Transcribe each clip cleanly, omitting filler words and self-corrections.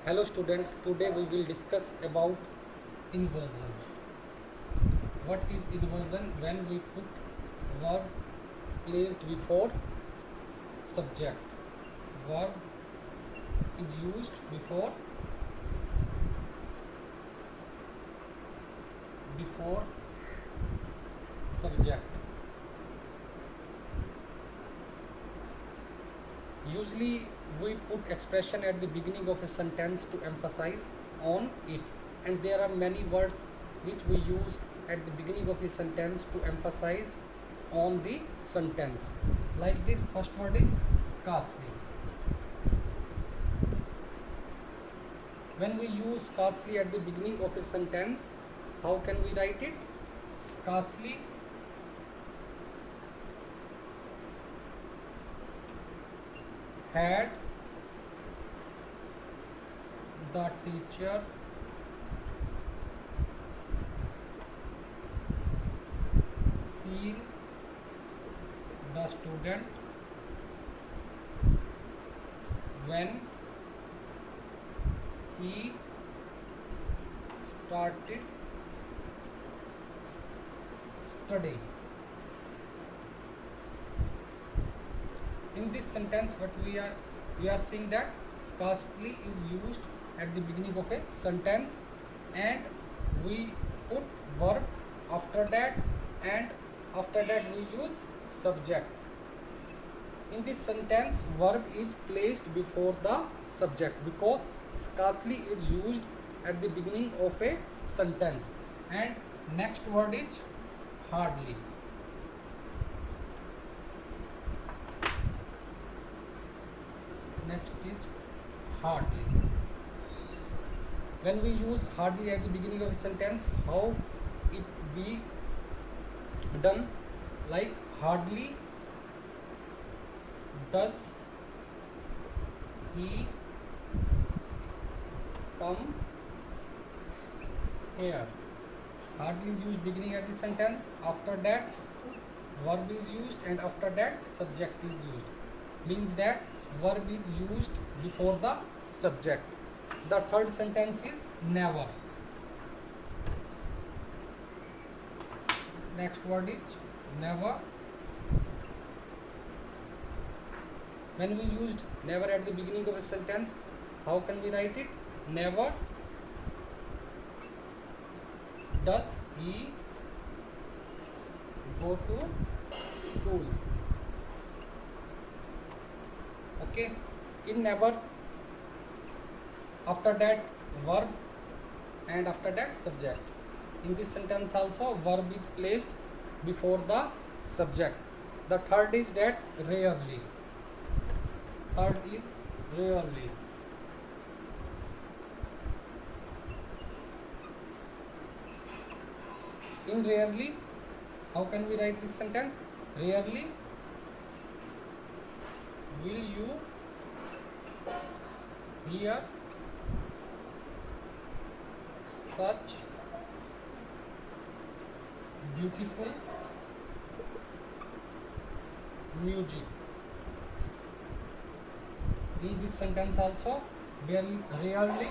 Hello student, today we will discuss about inversion. What is inversion? When we put verb placed before subject. Verb is used before subject. Usually we put expression at the beginning of a sentence to emphasize on it, and there are many words which we use at the beginning of a sentence to emphasize on the sentence. Like this, first word is scarcely. When we use scarcely at the beginning of a sentence, how can we write it? Scarcely had the teacher seen the student when he started studying. In this sentence, what we are seeing that scarcely is used at the beginning of a sentence, and we put verb after that, and after that we use subject. In this sentence, verb is placed before the subject because scarcely is used at the beginning of a sentence. And next word is hardly. Next is hardly. When we use hardly at the beginning of a sentence, how it be done? Like hardly does he come here. Hardly is used beginning of the sentence, after that verb is used, and after that subject is used. Means that verb is used before the subject. The third sentence is never. Next word is never. When we used never at the beginning of a sentence, how can we write it? Never does he go to school. Okay, in never, after that verb, and after that subject. In this sentence also verb is placed before the subject. The third is that rarely. Third is rarely. In rarely, how can we write this sentence? Rarely will you hear such beautiful music. In this sentence also, rarely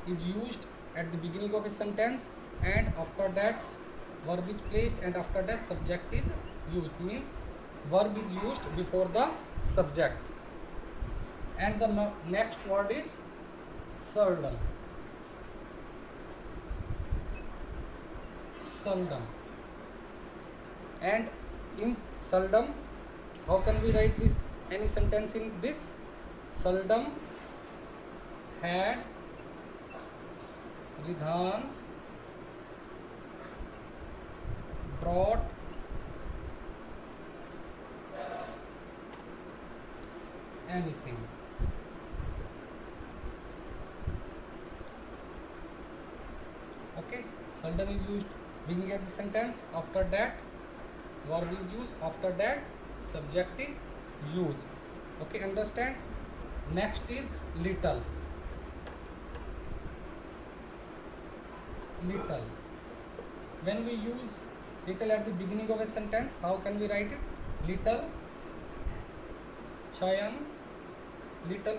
is used at the beginning of a sentence, and after that verb is placed, and after that subject is used. Means verb is used before the subject. And the next word is seldom. Seldom. And in seldom, how can we write this? Any sentence in this? Seldom had Vidhan brought anything. Okay, seldom is used beginning of the sentence, after that verb is used, after that subject is used. Okay, understand? Next is little. Little. When we use little at the beginning of a sentence, how can we write it? Little Chayan, little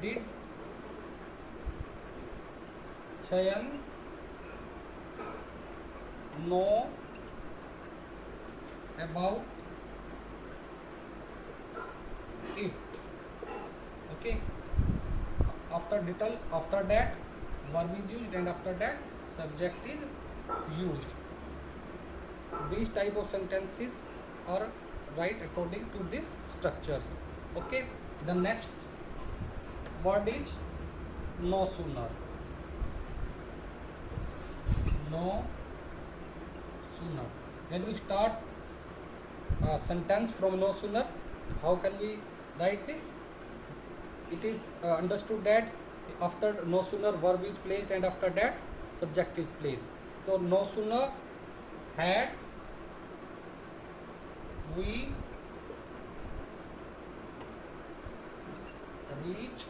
did Chayan know about it? Okay, after detail, after that verb is used, and after that subject is used. These type of sentences are right according to these structures. Okay, the next word is no sooner. No sooner. When we start a sentence from no sooner, how can we write this? It is understood that after no sooner verb is placed, and after that subject is placed. So no sooner had we reached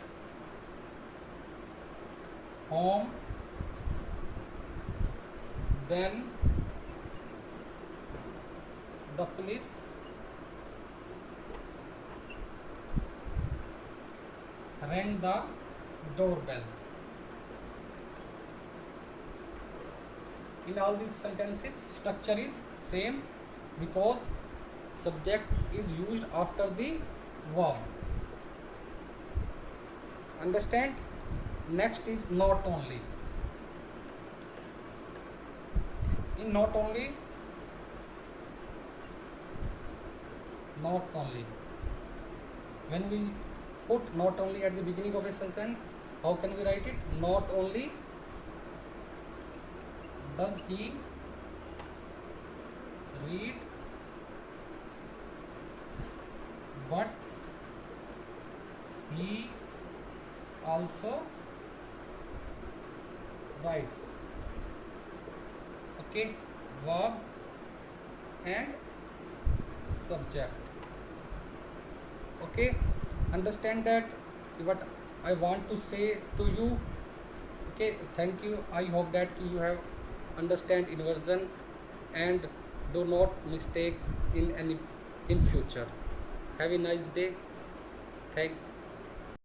home, then the police rang the doorbell. In all these sentences, structure is same because subject is used after the verb. Understand? Next is not only. In not only, when we put not only at the beginning of a sentence, how can we write it? Not only does he read, but he also writes. Okay, verb and subject. Okay, understand that what I want to say to you. Okay, thank you. I hope that you have understand inversion and do not mistake in any in future. Have a nice day. Thank